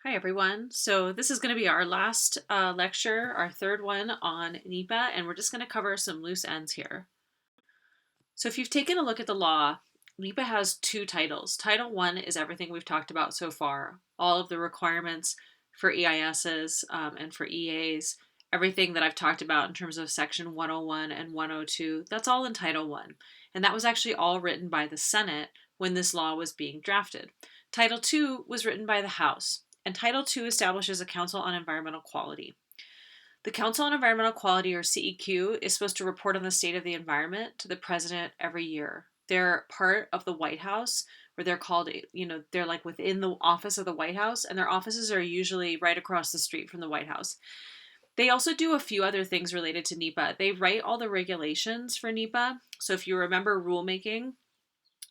Hi, everyone. So this is going to be our last lecture, our third one on NEPA, and we're just going to cover some loose ends here. So if you've taken a look at the law, NEPA has two titles. Title 1 is everything we've talked about so far, all of the requirements for EISs and for EAs, everything that I've talked about in terms of Section 101 and 102, that's all in Title 1. And that was actually all written by the Senate when this law was being drafted. Title 2 was written by the House, and Title 2 establishes a Council on Environmental Quality. The Council on Environmental Quality, or CEQ, is supposed to report on the state of the environment to the president every year. They're part of the White House, where they're called, they're like within the office of the White House, and their offices are usually right across the street from the White House. They also do a few other things related to NEPA. They write all the regulations for NEPA. So if you remember rulemaking,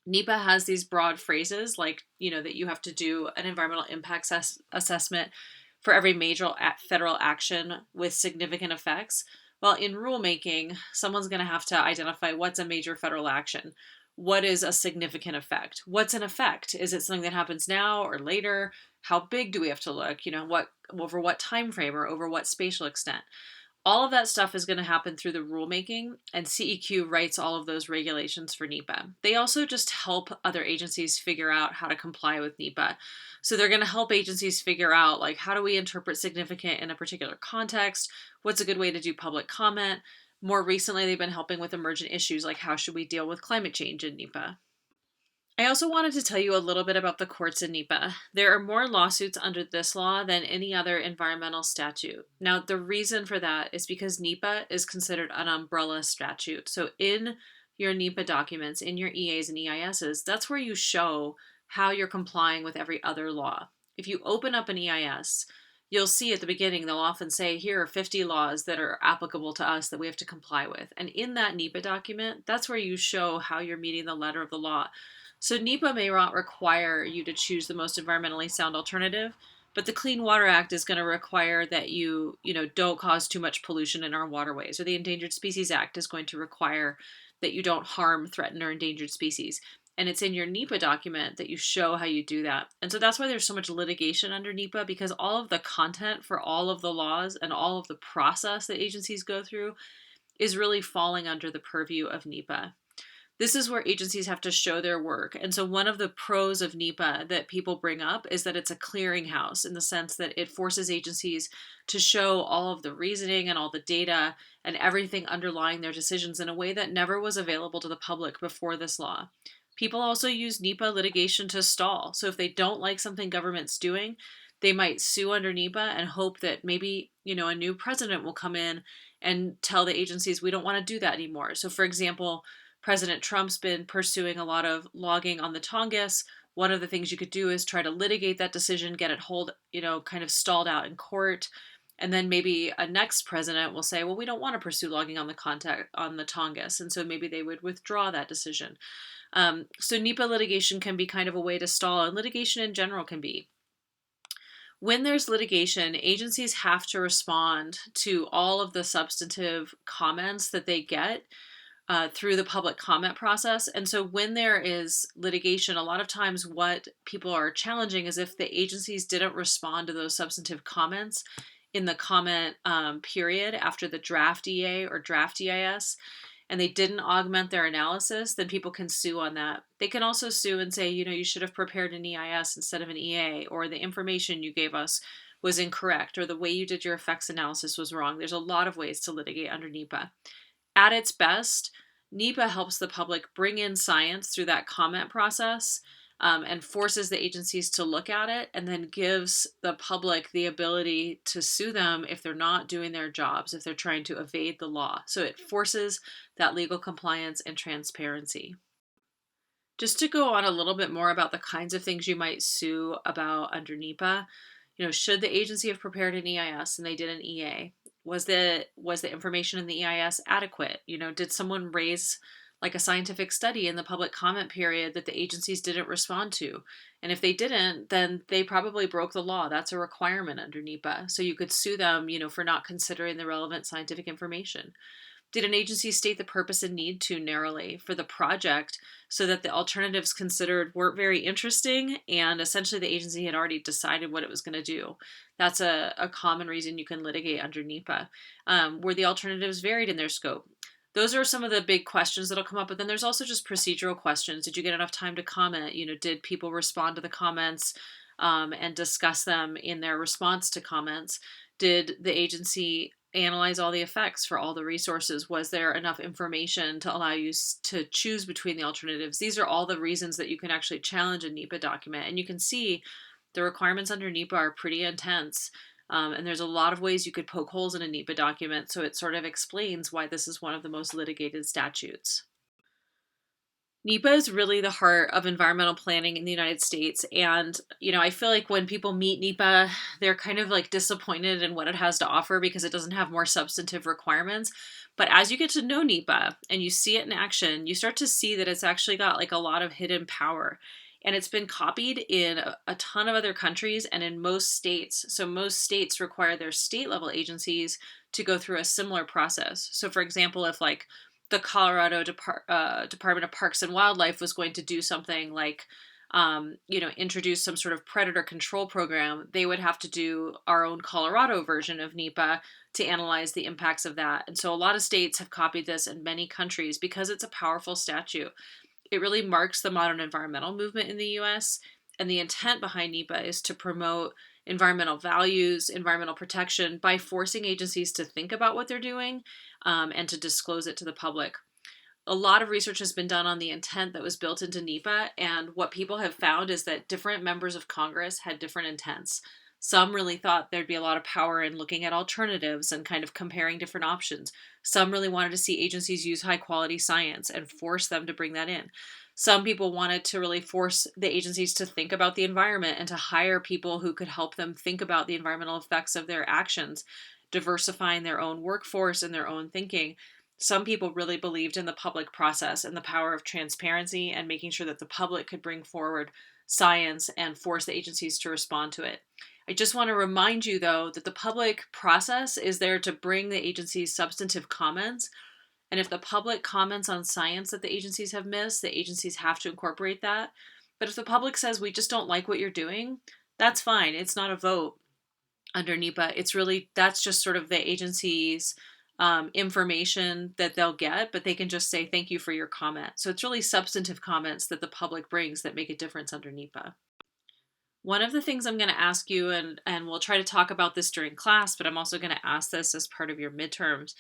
NEPA has these broad phrases like, that you have to do an environmental impact assessment for every major federal action with significant effects. Well, in rulemaking, someone's going to have to identify what's a major federal action. What is a significant effect? What's an effect? Is it something that happens now or later? How big do we have to look? What over what time frame or over what spatial extent? All of that stuff is going to happen through the rulemaking, and CEQ writes all of those regulations for NEPA. They also just help other agencies figure out how to comply with NEPA. So they're going to help agencies figure out, like, how do we interpret significant in a particular context? What's a good way to do public comment? More recently, they've been helping with emergent issues like how should we deal with climate change in NEPA. I also wanted to tell you a little bit about the courts in NEPA. There are more lawsuits under this law than any other environmental statute. Now, the reason for that is because NEPA is considered an umbrella statute. So, in your NEPA documents, in your EAs and EISs, that's where you show how you're complying with every other law. If you open up an EIS, you'll see at the beginning, they'll often say, here are 50 laws that are applicable to us that we have to comply with. And in that NEPA document, that's where you show how you're meeting the letter of the law. So NEPA may not require you to choose the most environmentally sound alternative, but the Clean Water Act is going to require that you don't cause too much pollution in our waterways, or the Endangered Species Act is going to require that you don't harm threatened or endangered species. And it's in your NEPA document that you show how you do that. And so that's why there's so much litigation under NEPA, because all of the content for all of the laws and all of the process that agencies go through is really falling under the purview of NEPA. This is where agencies have to show their work. And so one of the pros of NEPA that people bring up is that it's a clearinghouse in the sense that it forces agencies to show all of the reasoning and all the data and everything underlying their decisions in a way that never was available to the public before this law. People also use NEPA litigation to stall. So if they don't like something government's doing, they might sue under NEPA and hope that maybe, a new president will come in and tell the agencies we don't want to do that anymore. So for example, President Trump's been pursuing a lot of logging on the Tongass. One of the things you could do is try to litigate that decision, get it kind of stalled out in court. And then maybe a next president will say, well, we don't want to pursue logging on the Tongass. And so maybe they would withdraw that decision. So NEPA litigation can be kind of a way to stall, and litigation in general can be. When there's litigation, agencies have to respond to all of the substantive comments that they get through the public comment process. And so when there is litigation, a lot of times what people are challenging is if the agencies didn't respond to those substantive comments in the comment period after the draft EA or draft EIS, and they didn't augment their analysis, then people can sue on that. They can also sue and say, you should have prepared an EIS instead of an EA, or the information you gave us was incorrect, or the way you did your effects analysis was wrong. There's a lot of ways to litigate under NEPA. At its best, NEPA helps the public bring in science through that comment process and forces the agencies to look at it, and then gives the public the ability to sue them if they're not doing their jobs, if they're trying to evade the law. So it forces that legal compliance and transparency. Just to go on a little bit more about the kinds of things you might sue about under NEPA, should the agency have prepared an EIS and they did an EA? Was the information in the EIS adequate? Did someone raise like a scientific study in the public comment period that the agencies didn't respond to? And if they didn't, then they probably broke the law. That's a requirement under NEPA. So you could sue them, for not considering the relevant scientific information. Did an agency state the purpose and need too narrowly for the project so that the alternatives considered weren't very interesting and essentially the agency had already decided what it was going to do? That's a common reason you can litigate under NEPA. Were the alternatives varied in their scope? Those are some of the big questions that'll come up, but then there's also just procedural questions. Did you get enough time to comment? Did people respond to the comments and discuss them in their response to comments? Did the agency analyze all the effects for all the resources? Was there enough information to allow you to choose between the alternatives? These are all the reasons that you can actually challenge a NEPA document. And you can see the requirements under NEPA are pretty intense. And there's a lot of ways you could poke holes in a NEPA document, so it sort of explains why this is one of the most litigated statutes. NEPA is really the heart of environmental planning in the United States. And, I feel like when people meet NEPA, they're kind of like disappointed in what it has to offer because it doesn't have more substantive requirements. But as you get to know NEPA and you see it in action, you start to see that it's actually got like a lot of hidden power. And it's been copied in a ton of other countries and in most states. So most states require their state level agencies to go through a similar process. So, for example, if like the Colorado Department of Parks and Wildlife was going to do something like, introduce some sort of predator control program, they would have to do our own Colorado version of NEPA to analyze the impacts of that. And so a lot of states have copied this in many countries because it's a powerful statute. It really marks the modern environmental movement in the US. And the intent behind NEPA is to promote environmental values, environmental protection by forcing agencies to think about what they're doing and to disclose it to the public. A lot of research has been done on the intent that was built into NEPA, and what people have found is that different members of Congress had different intents. Some really thought there'd be a lot of power in looking at alternatives and kind of comparing different options. Some really wanted to see agencies use high quality science and force them to bring that in. Some people wanted to really force the agencies to think about the environment and to hire people who could help them think about the environmental effects of their actions, diversifying their own workforce and their own thinking. Some people really believed in the public process and the power of transparency and making sure that the public could bring forward science and force the agencies to respond to it. I just want to remind you, though, that the public process is there to bring the agency's substantive comments. And if the public comments on science that the agencies have missed, the agencies have to incorporate that. But if the public says, we just don't like what you're doing, that's fine. It's not a vote under NEPA. That's just sort of the agency's information that they'll get, but they can just say, thank you for your comment. So it's really substantive comments that the public brings that make a difference under NEPA. One of the things I'm going to ask you, and we'll try to talk about this during class, but I'm also going to ask this as part of your midterms,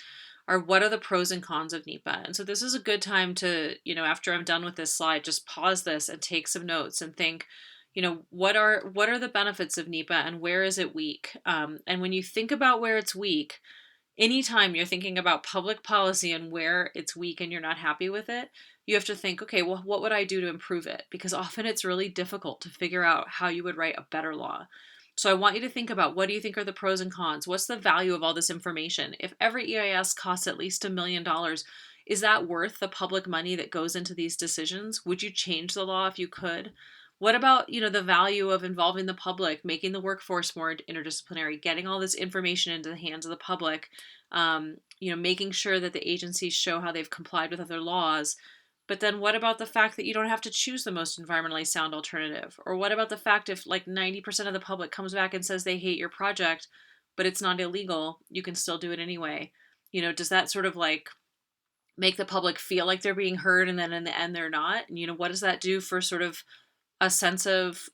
are what are the pros and cons of NEPA? And so this is a good time to, after I'm done with this slide, just pause this and take some notes and think, what are the benefits of NEPA and where is it weak? And when you think about where it's weak, anytime you're thinking about public policy and where it's weak and you're not happy with it, you have to think, okay, well, what would I do to improve it? Because often it's really difficult to figure out how you would write a better law. So I want you to think about, what do you think are the pros and cons? What's the value of all this information? If every EIS costs at least $1 million, is that worth the public money that goes into these decisions? Would you change the law if you could? What about, the value of involving the public, making the workforce more interdisciplinary, getting all this information into the hands of the public, making sure that the agencies show how they've complied with other laws? But then what about the fact that you don't have to choose the most environmentally sound alternative? Or what about the fact if like 90% of the public comes back and says they hate your project, but it's not illegal, you can still do it anyway? Does that sort of like make the public feel like they're being heard and then in the end they're not? And, what does that do for sort of a sense of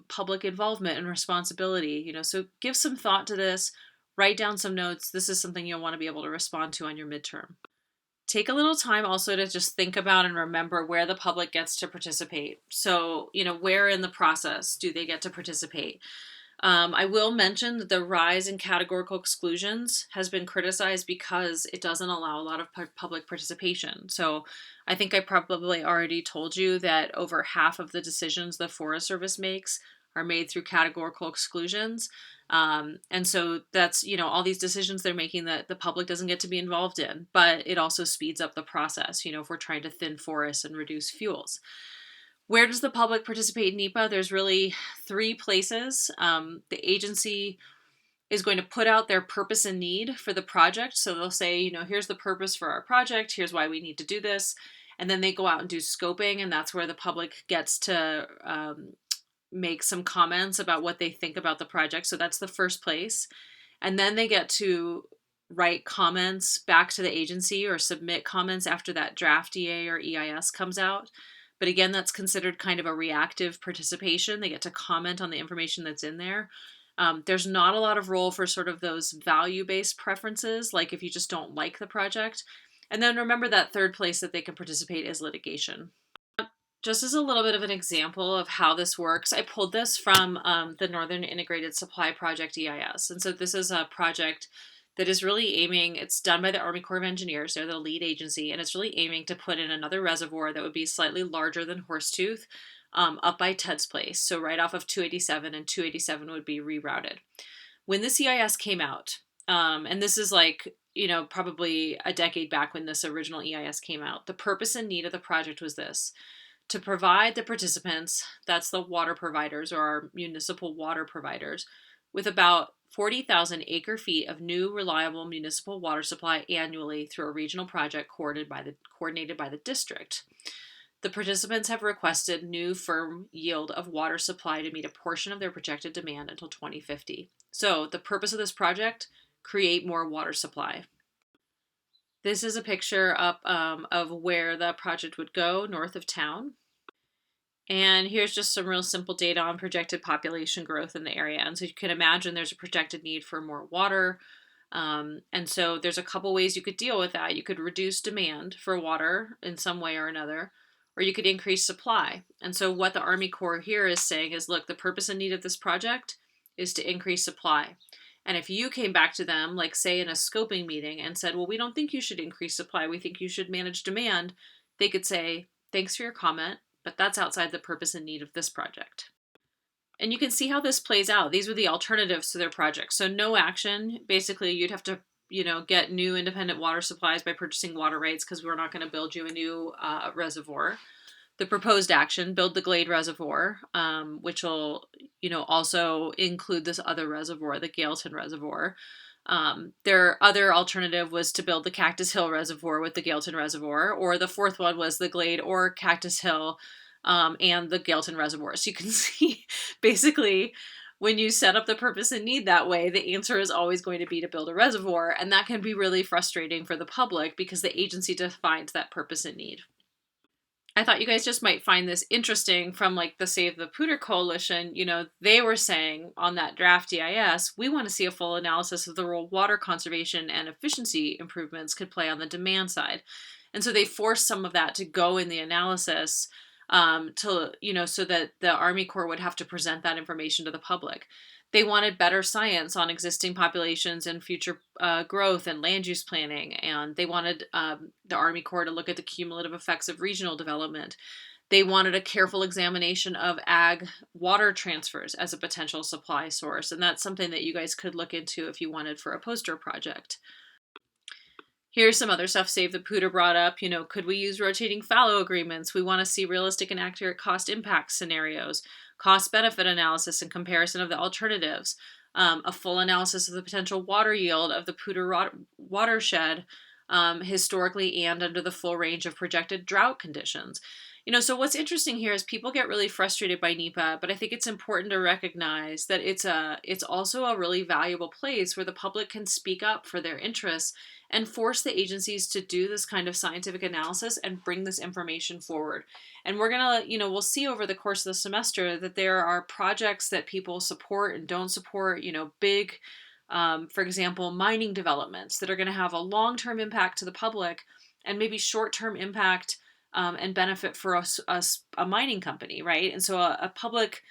public involvement and responsibility? So give some thought to this, write down some notes. This is something you'll want to be able to respond to on your midterm. Take a little time also to just think about and remember where the public gets to participate. So, where in the process do they get to participate? I will mention that the rise in categorical exclusions has been criticized because it doesn't allow a lot of public participation. So I think I probably already told you that over half of the decisions the Forest Service makes are made through categorical exclusions. And so that's, all these decisions they're making that the public doesn't get to be involved in, but it also speeds up the process, if we're trying to thin forests and reduce fuels. Where does the public participate in NEPA? There's really three places. The agency is going to put out their purpose and need for the project. So they'll say, here's the purpose for our project, here's why we need to do this. And then they go out and do scoping, and that's where the public gets to make some comments about what they think about the project. So that's the first place. And then they get to write comments back to the agency or submit comments after that draft EA or EIS comes out. But again, that's considered kind of a reactive participation. They get to comment on the information that's in there. There's not a lot of role for sort of those value-based preferences, like if you just don't like the project. And then remember that third place that they can participate is litigation. Just as a little bit of an example of how this works, I pulled this from the Northern Integrated Supply Project EIS. And so this is a project that is really aiming, it's done by the Army Corps of Engineers, they're the lead agency, and it's really aiming to put in another reservoir that would be slightly larger than Horsetooth up by Ted's Place. So right off of 287, and 287 would be rerouted. When this EIS came out, and this is like, probably a decade back when this original EIS came out, the purpose and need of the project was this: to provide the participants, that's the water providers or our municipal water providers, with about 40,000 acre feet of new reliable municipal water supply annually through a regional project coordinated by the district. The participants have requested new firm yield of water supply to meet a portion of their projected demand until 2050. So the purpose of this project: create more water supply. This is a picture up of where the project would go north of town. And here's just some real simple data on projected population growth in the area. And so you can imagine there's a projected need for more water. And so there's a couple ways you could deal with that. You could reduce demand for water in some way or another, or you could increase supply. And so what the Army Corps here is saying is, look, the purpose and need of this project is to increase supply. And if you came back to them, like say in a scoping meeting, and said, well, we don't think you should increase supply, we think you should manage demand, they could say, thanks for your comment, but that's outside the purpose and need of this project. And you can see how this plays out. These were the alternatives to their project. So no action. Basically, you'd have to, get new independent water supplies by purchasing water rights because we're not going to build you a new reservoir. The proposed action: build the Glade Reservoir, which will, also include this other reservoir, the Gailton Reservoir. Their other alternative was to build the Cactus Hill Reservoir with the Gailton Reservoir, or the fourth one was the Glade or Cactus Hill and the Gailton Reservoir. So you can see, basically, when you set up the purpose and need that way, the answer is always going to be to build a reservoir, and that can be really frustrating for the public because the agency defines that purpose and need. I thought you guys just might find this interesting from like the Save the Pooter Coalition. They were saying on that draft EIS, we want to see a full analysis of the role water conservation and efficiency improvements could play on the demand side. And so they forced some of that to go in the analysis so that the Army Corps would have to present that information to the public. They wanted better science on existing populations and future growth and land use planning. And they wanted the Army Corps to look at the cumulative effects of regional development. They wanted a careful examination of ag water transfers as a potential supply source. And that's something that you guys could look into if you wanted for a poster project. Here's some other stuff Save the Pooter brought up. Could we use rotating fallow agreements? We want to see realistic and accurate cost impact scenarios, cost-benefit analysis and comparison of the alternatives, a full analysis of the potential water yield of the Pooter watershed historically and under the full range of projected drought conditions. So what's interesting here is people get really frustrated by NEPA, but I think it's important to recognize that it's also a really valuable place where the public can speak up for their interests and force the agencies to do this kind of scientific analysis and bring this information forward. And we're going to, we'll see over the course of the semester that there are projects that people support and don't support, big, for example, mining developments that are going to have a long-term impact to the public and maybe short-term impact and benefit for us, a mining company, right? And so a public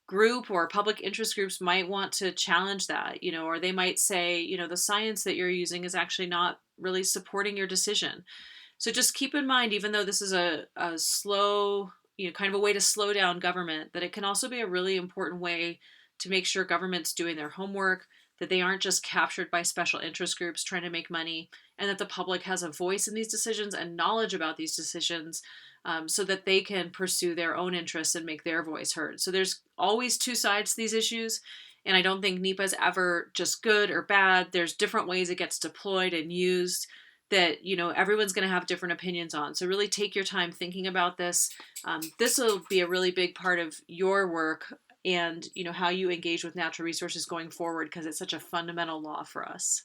group or public interest groups might want to challenge that, or they might say, the science that you're using is actually not really supporting your decision. So just keep in mind, even though this is a slow, kind of a way to slow down government, that it can also be a really important way to make sure government's doing their homework, that they aren't just captured by special interest groups trying to make money, and that the public has a voice in these decisions and knowledge about these decisions so that they can pursue their own interests and make their voice heard. So there's always two sides to these issues, And I don't think NEPA is ever just good or bad. There's different ways it gets deployed and used that, everyone's going to have different opinions on. So really take your time thinking about this. This will be a really big part of your work and, how you engage with natural resources going forward, because it's such a fundamental law for us.